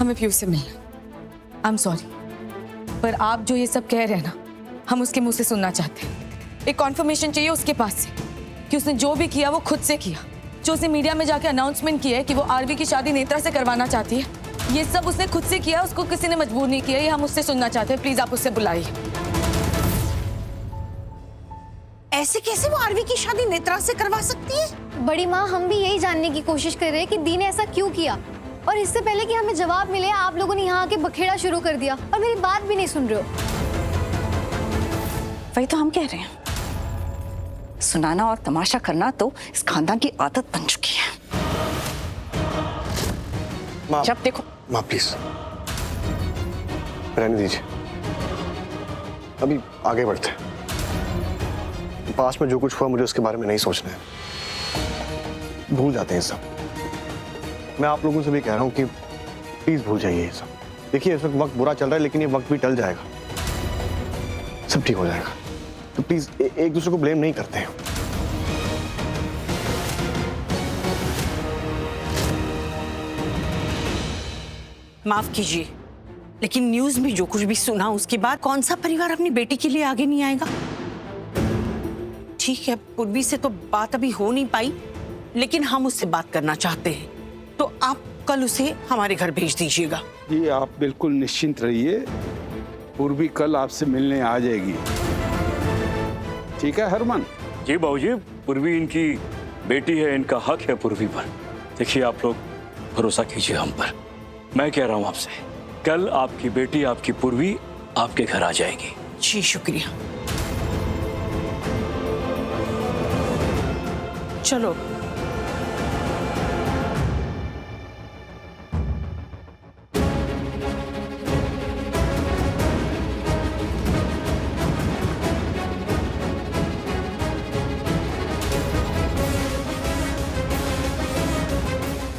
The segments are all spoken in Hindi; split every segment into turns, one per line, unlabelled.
हमें पीयू से मिलना। आई एम सॉरी, पर आप जो ये सब कह रहे हैं ना, हम उसके मुंह से सुनना चाहते हैं। एक कॉन्फर्मेशन चाहिए उसके पास से कि उसने जो भी किया वो खुद से किया। जो उसने मीडिया में जाके अनाउंसमेंट किया है कि वो आरवी की शादी नेत्रा से करवाना चाहती है, ये सब उसने खुद से किया, उसको किसी ने मजबूर नहीं किया। ये हम उससे सुनना चाहते हैं। प्लीज आप उससे बुलाइए।
ऐसे कैसे वो आरवी की शादी नेत्रा से करवा सकती है?
बड़ी माँ, हम भी यही जानने की कोशिश कर रहे हैं कि दी ने ऐसा क्यों किया, और इससे पहले कि हमें जवाब मिले आप लोगों ने यहाँ आके बखेड़ा शुरू कर दिया और मेरी बात भी नहीं सुन रहे हो।
वही तो हम कह रहे हैं, सुनाना और तमाशा करना तो इस खानदान की आदत बन चुकी है। जब देखो।
माँ प्लीज रहने दीजिए, अभी आगे बढ़ते हैं। पास में जो कुछ हुआ मुझे उसके बारे में नहीं सोचना है, भूल जाते हैं सब। मैं आप लोगों से भी कह रहा हूँ कि प्लीज भूल जाइए ये सब। देखिए इस वक्त बुरा चल रहा है, लेकिन ये वक्त भी टल जाएगा, सब ठीक हो जाएगा। तो प्लीज एक दूसरे को ब्लेम नहीं करते हैं।
माफ कीजिए, लेकिन न्यूज में जो कुछ भी सुना उसके बाद कौन सा परिवार अपनी बेटी के लिए आगे नहीं आएगा? ठीक है, पूर्वी से तो बात अभी हो नहीं पाई, लेकिन हम उससे बात करना चाहते हैं, तो आप कल उसे हमारे घर भेज दीजिएगा।
जी आप बिल्कुल निश्चिंत रहिए, पूर्वी कल आपसे मिलने आ जाएगी। ठीक है हरमन?
जी बाबूजी, पूर्वी इनकी बेटी है, इनका हक है पूर्वी पर। देखिए आप लोग भरोसा कीजिए हम पर। मैं कह रहा हूं आपसे, कल आपकी बेटी, आपकी पूर्वी आपके घर आ जाएगी।
जी शुक्रिया। चलो।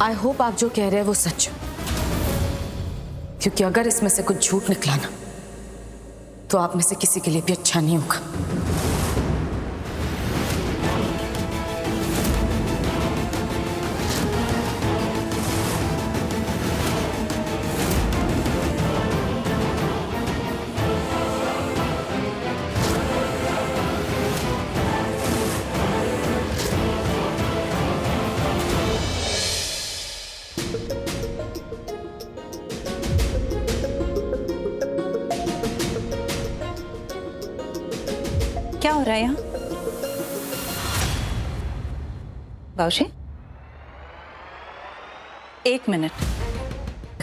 आई होप आप जो कह रहे हैं वो सच हो, क्योंकि अगर इसमें से कुछ झूठ निकला ना, तो आप में से किसी के लिए भी अच्छा नहीं होगा।
क्या हो रहा है यहाँ? बाबूजी, एक मिनट,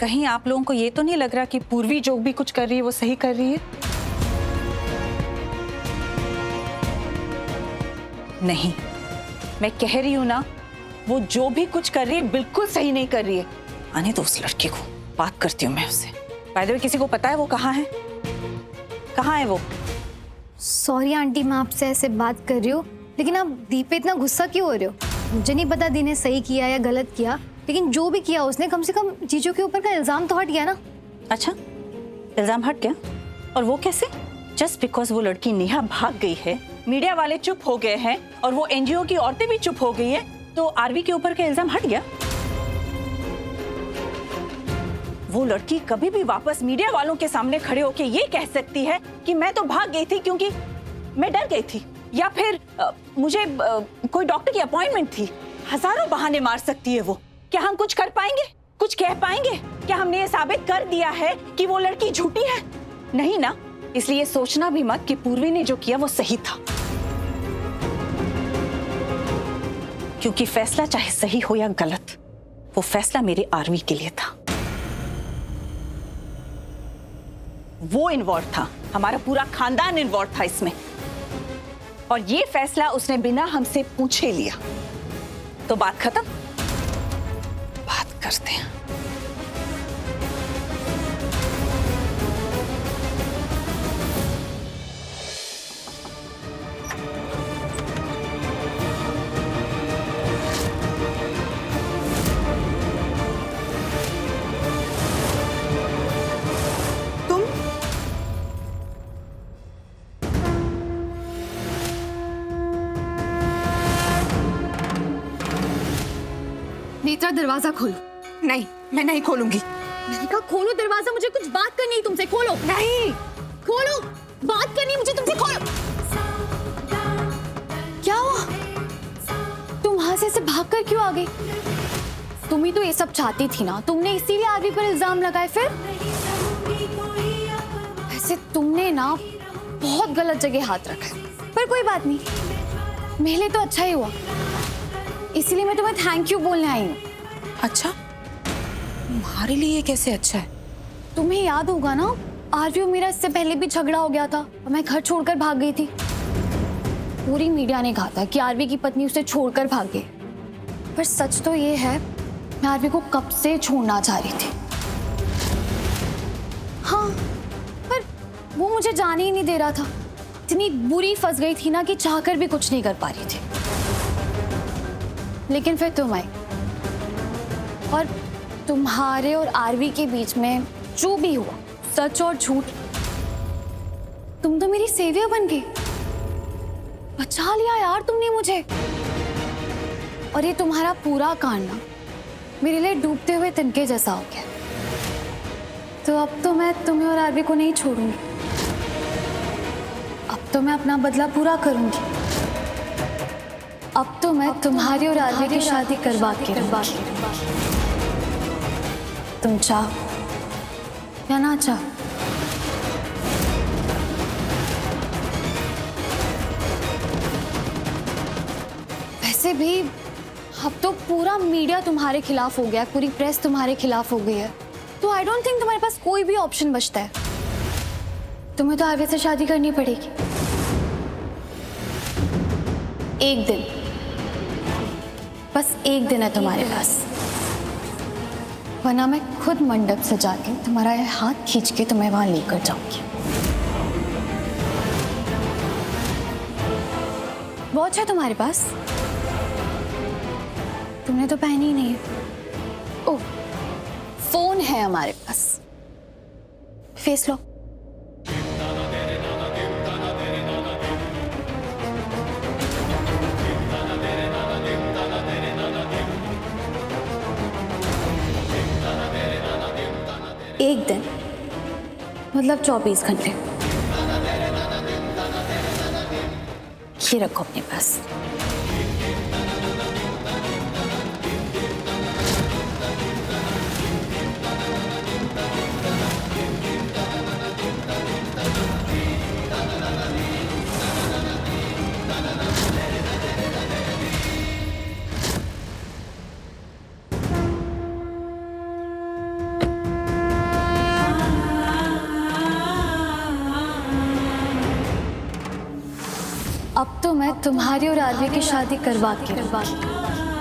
कहीं आप लोगों को ये तो नहीं लग रहा कि पूर्वी जो भी कुछ कर रही है वो सही कर रही है? नहीं, मैं कह रही हूं ना, वो जो भी कुछ कर रही है बिल्कुल सही नहीं कर रही है। आने दो उस लड़के को, बात करती हूँ मैं उससे। बाय द वे, किसी को पता है वो कहाँ है? कहाँ है वो?
सॉरी आंटी, मैं आपसे ऐसे बात कर रही हूँ, लेकिन आप दी पे इतना गुस्सा क्यों हो रहे हो? मुझे नहीं पता दी ने सही किया या गलत किया, लेकिन जो भी किया उसने, कम से कम जीजू के ऊपर का इल्जाम तो हट गया ना।
अच्छा, इल्जाम हट गया? और वो कैसे? जस्ट बिकॉज वो लड़की नेहा भाग गई है, मीडिया वाले चुप हो गए हैं और वो एनजीओ की औरतें भी चुप हो गई है, तो आरवी के ऊपर का इल्जाम हट गया? वो लड़की कभी भी वापस मीडिया वालों के सामने खड़े होकर ये कह सकती है कि मैं तो भाग गई थी क्योंकि मैं डर गई थी, या फिर मुझे कोई डॉक्टर की अपॉइंटमेंट थी। हजारों बहाने मार सकती है वो। क्या हम कुछ कर पाएंगे? कुछ कह पाएंगे? क्या हमने ये साबित कर दिया है कि वो लड़की झूठी है? नहीं ना। इसलिए सोचना भी मत कि पूर्वी ने जो किया वो सही था, क्योंकि फैसला चाहे सही हो या गलत, वो फैसला मेरे आरवी के लिए था। वो इन्वॉल्व था, हमारा पूरा खानदान इन्वॉल्व था इसमें, और ये फैसला उसने बिना हमसे पूछे लिया। तो बात खत्म, बात करते हैं।
नेत्रा, दरवाजा खोलो।
नहीं, मैं नहीं खोलूंगी।
मैंने कहा खोलो दरवाजा, मुझे कुछ बात करनी है तुमसे। खोलो। नहीं खोलो, बात करनी है मुझे तुमसे। खोलो। क्या हुआ? तुम वहां से भागकर क्यों आ गई? तुम ही तो ये सब चाहती थी ना, तुमने इसीलिए आरवी पर इल्जाम लगाए। फिर वैसे तुमने ना बहुत गलत जगह हाथ रखा है, पर कोई बात नहीं, मेरे लिए तो अच्छा ही हुआ, इसीलिए मैं तुम्हें थैंक यू बोलने आई हूँ।
अच्छा, तुम्हारे लिए कैसे अच्छा है?
तुम्हें याद होगा ना, आरवी और मेरा इससे पहले भी झगड़ा हो गया था और मैं घर छोड़कर भाग गई थी। पूरी मीडिया ने कहा था कि आरवी की पत्नी उसे छोड़कर भाग गई, पर सच तो ये है मैं आरवी को कब से छोड़ना चाह रही थी। हाँ, पर वो मुझे जाने ही नहीं दे रहा था। इतनी बुरी फंस गई थी ना कि चाहकर भी कुछ नहीं कर पा रही थी। लेकिन फिर तुम आई और तुम्हारे और आरवी के बीच में जो भी हुआ, सच और झूठ, तुम तो मेरी सेवियर बन गई। बचा लिया यार तुमने मुझे। और ये तुम्हारा पूरा कांड ना मेरे लिए डूबते हुए तिनके जैसा हो गया। तो अब तो मैं तुम्हें और आरवी को नहीं छोड़ूंगी। अब तो मैं अपना बदला पूरा करूंगी। अब तो मैं तुम्हारी और आरवी की शादी करवा के तुम चाहो या ना चाहो। वैसे भी अब तो पूरा मीडिया तुम्हारे खिलाफ हो गया, पूरी प्रेस तुम्हारे खिलाफ हो गई है, तो आई डोंट थिंक तुम्हारे पास कोई भी ऑप्शन बचता है। तुम्हें तो आरवी से शादी करनी पड़ेगी। एक दिन, बस एक दिन है तुम्हारे पास, वरना मैं खुद मंडप सजा के तुम्हारा हाथ खींच के तुम्हें वहां लेकर जाऊंगी। वॉच है तुम्हारे पास? तुमने तो पहनी ही नहीं है। ओह, फोन है हमारे पास, फेस लो। एक दिन मतलब 24 घंटे। ये रखो अपने पास। अब तो मैं तुम्हारी और आरवी की शादी करवा के रहूंगी।